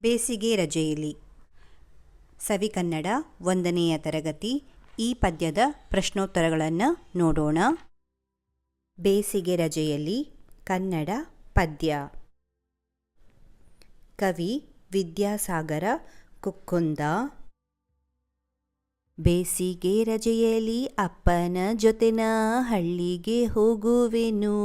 ಬೇಸಿಗೆ ರಜೆಯಲ್ಲಿ ಸವಿಕನ್ನಡ 1ನೆಯ ತರಗತಿ. ಈ ಪದ್ಯದ ಪ್ರಶ್ನೋತ್ತರಗಳನ್ನು ನೋಡೋಣ. ಬೇಸಿಗೆ ರಜೆಯಲ್ಲಿ ಕನ್ನಡ ಪದ್ಯ. ಕವಿ ವಿದ್ಯಾಸಾಗರ ಕುಕ್ಕುಂದ. ಬೇಸಿಗೆ ರಜೆಯಲ್ಲಿ ಅಪ್ಪನ ಜೊತೆನ ಹಳ್ಳಿಗೆ ಹೋಗುವೆನು.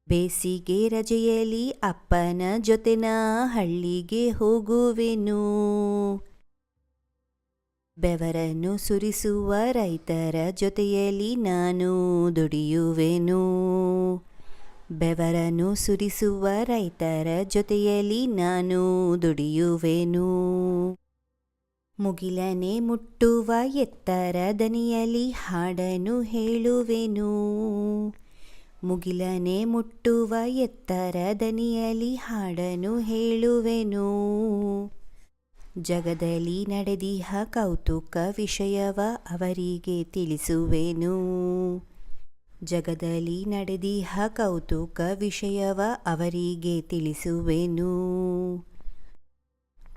ಬೇಸಿಗೆ ರಜೆಯಲ್ಲಿ ಅಪ್ಪನ ಜೊತೆನ ಹಳ್ಳಿಗೆ ಹೋಗುವೆನು. ಬೆವರನ್ನು ಸುರಿಸುವ ರೈತರ ಜೊತೆಯಲ್ಲಿ ನಾನು ದುಡಿಯುವೆನು. ಬೆವರನ್ನು ಸುರಿಸುವ ರೈತರ ಜೊತೆಯಲ್ಲಿ ನಾನು ದುಡಿಯುವೆನು. ಮುಗಿಲನೆ ಮುಟ್ಟುವ ಎತ್ತರ ದನಿಯಲ್ಲಿ ಹಾಡನ್ನು ಹೇಳುವೆನು. ಮುಗಿಲನೆ ಮುಟ್ಟುವ ಎತ್ತರ ದನಿಯಲ್ಲಿ ಹಾಡನ್ನು ಹೇಳುವೆನು. ಜಗದಲ್ಲಿ ನಡೆದಿಹ ಕೌತುಕ ವಿಷಯವ ಅವರಿಗೆ ತಿಳಿಸುವೆನು. ಜಗದಲ್ಲಿ ನಡೆದಿಹ ಕೌತುಕ ವಿಷಯವ ಅವರಿಗೆ ತಿಳಿಸುವೆನು.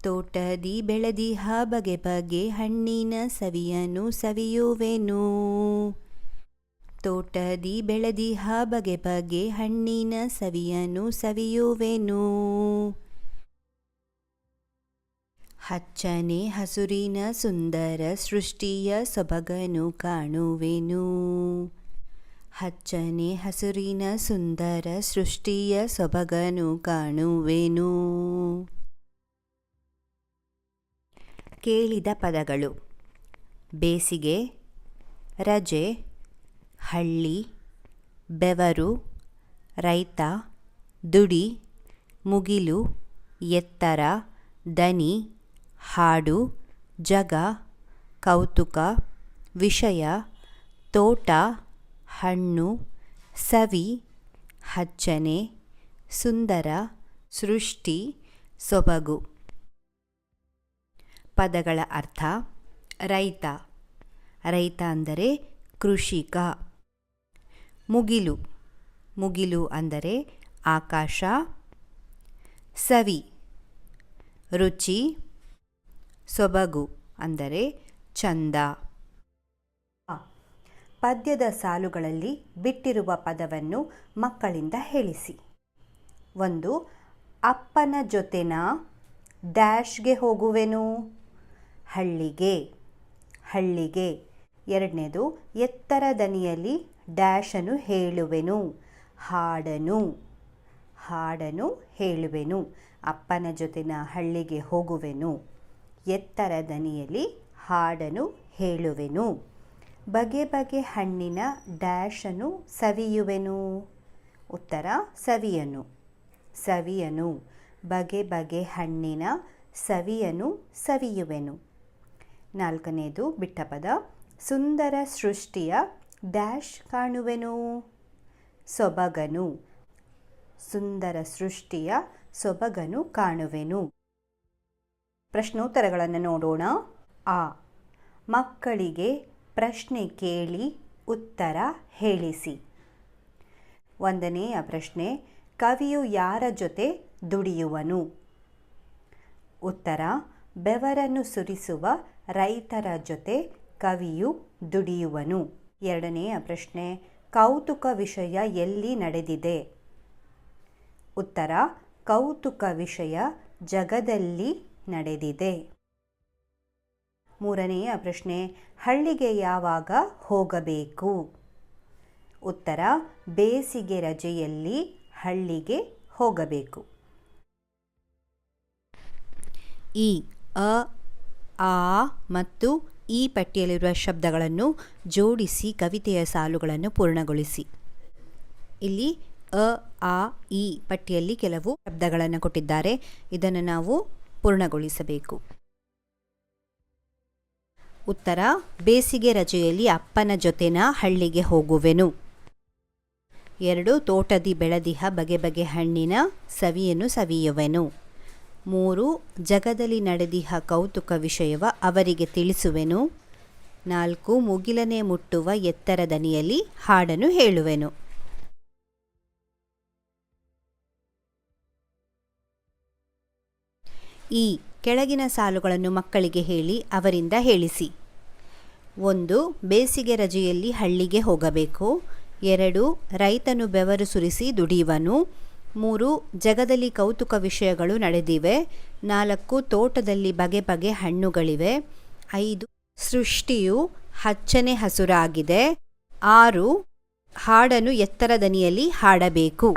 ತೋಟದಿ ಬೆಳೆದಿಹ ಬಗೆ ಬಗೆ ಹಣ್ಣಿನ ಸವಿಯನ್ನು ಸವಿಯುವೆನು. ತೋಟದಿ ಬೆಳೆದಿಹ ಬಗೆ ಬಗೆ ಹಣ್ಣಿನ ಸವಿಯನ್ನು ಸವಿಯುವೆನು. ಹಚ್ಚನೆ ಹಸುರಿನ ಸುಂದರ ಸೃಷ್ಟಿಯ ಸೊಬಗನು ಕಾಣುವೆನು. ಹಚ್ಚನೆ ಹಸುರಿನ ಸುಂದರ ಸೃಷ್ಟಿಯ ಸೊಬಗನು ಕಾಣುವೆನು. ಕೇಳಿದ ಪದಗಳು: ಬೇಸಿಗೆ, ರಜೆ, ಹಳ್ಳಿ, ಬೆವರು, ರೈತ, ದುಡಿ, ಮುಗಿಲು, ಎತ್ತರ, ದನಿ, ಹಾಡು, ಜಗ, ಕೌತುಕ, ವಿಷಯ, ತೋಟ, ಹಣ್ಣು, ಸವಿ, ಹಚ್ಚನೆ, ಸುಂದರ, ಸೃಷ್ಟಿ, ಸೊಬಗು. ಪದಗಳ ಅರ್ಥ: ರೈತ, ರೈತ ಅಂದರೆ ಕೃಷಿಕ. ಮುಗಿಲು, ಮುಗಿಲು ಅಂದರೆ ಆಕಾಶ. ಸವಿ, ರುಚಿ. ಸೊಬಗು ಅಂದರೆ ಚಂದ. ಪದ್ಯದ ಸಾಲುಗಳಲ್ಲಿ ಬಿಟ್ಟಿರುವ ಪದವನ್ನು ಮಕ್ಕಳಿಂದ ಹೇಳಿಸಿ. 1. ಅಪ್ಪನ ಜೊತೆನ ಡ್ಯಾಶ್ಗೆ ಹೋಗುವೆನು. ಹಳ್ಳಿಗೆ, ಹಳ್ಳಿಗೆ. 2. ಎತ್ತರ ದನಿಯಲ್ಲಿ ಡ್ಯಾಶನ್ನು ಹೇಳುವೆನು. ಹಾಡನು, ಹಾಡನು ಹೇಳುವೆನು. ಅಪ್ಪನ ಜೊತೆನ ಹಳ್ಳಿಗೆ ಹೋಗುವೆನು. ಎತ್ತರ ದನಿಯಲ್ಲಿ ಹಾಡನು ಹೇಳುವೆನು. ಬಗೆ ಬಗೆ ಹಣ್ಣಿನ ಡ್ಯಾಶನ್ನು ಸವಿಯುವೆನು. ಉತ್ತರ: ಸವಿಯನು, ಸವಿಯನು. ಬಗೆ ಬಗೆ ಹಣ್ಣಿನ ಸವಿಯನು ಸವಿಯುವೆನು. 4. ಬಿಟ್ಟ ಪದ: ಸುಂದರ ಸೃಷ್ಟಿಯ ಡ್ಯಾಶ್ ಕಾಣುವೆನು. ಸೊಬಗನು, ಸುಂದರ ಸೃಷ್ಟಿಯ ಸೊಬಗನು ಕಾಣುವೆನು. ಪ್ರಶ್ನೋತ್ತರಗಳನ್ನು ನೋಡೋಣ. ಆ. ಮಕ್ಕಳಿಗೆ ಪ್ರಶ್ನೆ ಕೇಳಿ ಉತ್ತರ ಹೇಳಿಸಿ. 1ನೆಯ ಪ್ರಶ್ನೆ: ಕವಿಯು ಯಾರ ಜೊತೆ ದುಡಿಯುವನು? ಉತ್ತರ: ಬೆವರನ್ನು ಸುರಿಸುವ ರೈತರ ಜೊತೆ ಕವಿಯು ದುಡಿಯುವನು. 2ನೆಯ ಪ್ರಶ್ನೆ: ಕೌತುಕ ವಿಷಯ ಎಲ್ಲಿ ನಡೆದಿದೆ? ಉತ್ತರ: ಕೌತುಕ ವಿಷಯ ಜಗದಲ್ಲಿ ನಡೆದಿದೆ. 3ನೆಯ ಪ್ರಶ್ನೆ: ಹಳ್ಳಿಗೆ ಯಾವಾಗ ಹೋಗಬೇಕು? ಉತ್ತರ: ಬೇಸಿಗೆ ರಜೆಯಲ್ಲಿ ಹಳ್ಳಿಗೆ ಹೋಗಬೇಕು. ಈ ಅ, ಆ ಮತ್ತು ಈ ಪಟ್ಟಿಯಲ್ಲಿರುವ ಶಬ್ದಗಳನ್ನು ಜೋಡಿಸಿ ಕವಿತೆಯ ಸಾಲುಗಳನ್ನು ಪೂರ್ಣಗೊಳಿಸಿ. ಇಲ್ಲಿ ಅ, ಆ, ಈ ಪಟ್ಟಿಯಲ್ಲಿ ಕೆಲವು ಶಬ್ದಗಳನ್ನು ಕೊಟ್ಟಿದ್ದಾರೆ. ಇದನ್ನು ನಾವು ಪೂರ್ಣಗೊಳಿಸಬೇಕು. ಉತ್ತರ: ಬೇಸಿಗೆ ರಜೆಯಲ್ಲಿ ಅಪ್ಪನ ಜೊತೆನ ಹಳ್ಳಿಗೆ ಹೋಗುವೆನು. 2. ತೋಟದಿ ಬೆಳೆದಿಹ ಬಗೆ ಬಗೆ ಹಣ್ಣಿನ ಸವಿಯನ್ನು ಸವಿಯುವೆನು. 3. ಜಗದಲ್ಲಿ ನಡೆದಿಹ ಕೌತುಕ ವಿಷಯವ ಅವರಿಗೆ ತಿಳಿಸುವೆನು. 4. ಮುಗಿಲನೆ ಮುಟ್ಟುವ ಎತ್ತರ ದನಿಯಲ್ಲಿ ಹಾಡನ್ನು ಹೇಳುವೆನು. ಈ ಕೆಳಗಿನ ಸಾಲುಗಳನ್ನು ಮಕ್ಕಳಿಗೆ ಹೇಳಿ ಅವರಿಂದ ಹೇಳಿಸಿ. 1. ಬೇಸಿಗೆ ರಜೆಯಲ್ಲಿ ಹಳ್ಳಿಗೆ ಹೋಗಬೇಕು. 2. ರೈತನು ಬೆವರು ಸುರಿಸಿ ದುಡಿಯುವನು. 3. ಜಗದಲ್ಲಿ ಕೌತುಕ ವಿಷಯಗಳು ನಡೆದಿವೆ. 4. ತೋಟದಲ್ಲಿ ಬಗೆ ಬಗೆ ಹಣ್ಣುಗಳಿವೆ. 5. ಸೃಷ್ಟಿಯು ಹಚ್ಚನೆ ಹಸುರಾಗಿದೆ. 6. ಹಾಡನ್ನು ಎತ್ತರ ದನಿಯಲ್ಲಿ ಹಾಡಬೇಕು.